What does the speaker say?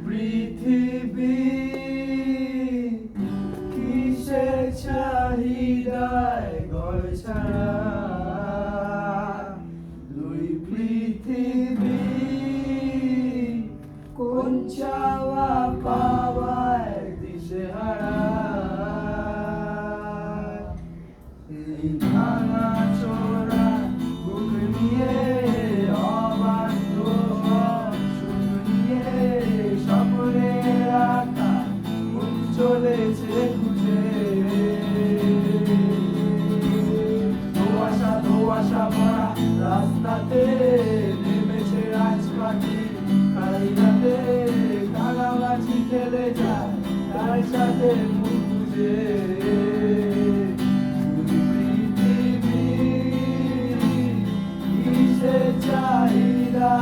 পৃথিবী কিসের চাহিদায় ঘর ছাড়া, দুই পৃথিবী কোন চাওয়া পাওয়ায় দিশেহারা। এই ভাঙা চোরা বুক নিয়ে অবাধ্য সুখ নিয়ে স্বপ্নের আঁকা মুখ চলেছে খুঁজে। ধোঁয়াশা ধোঁয়াশা ভরা রাস্তাতে নেমেছে আজ পাখি, খাইয়াতে কানামাছি খেলে যায় তার সাথে মুখ বুঝে। পৃথিবী কিসের চাহিদা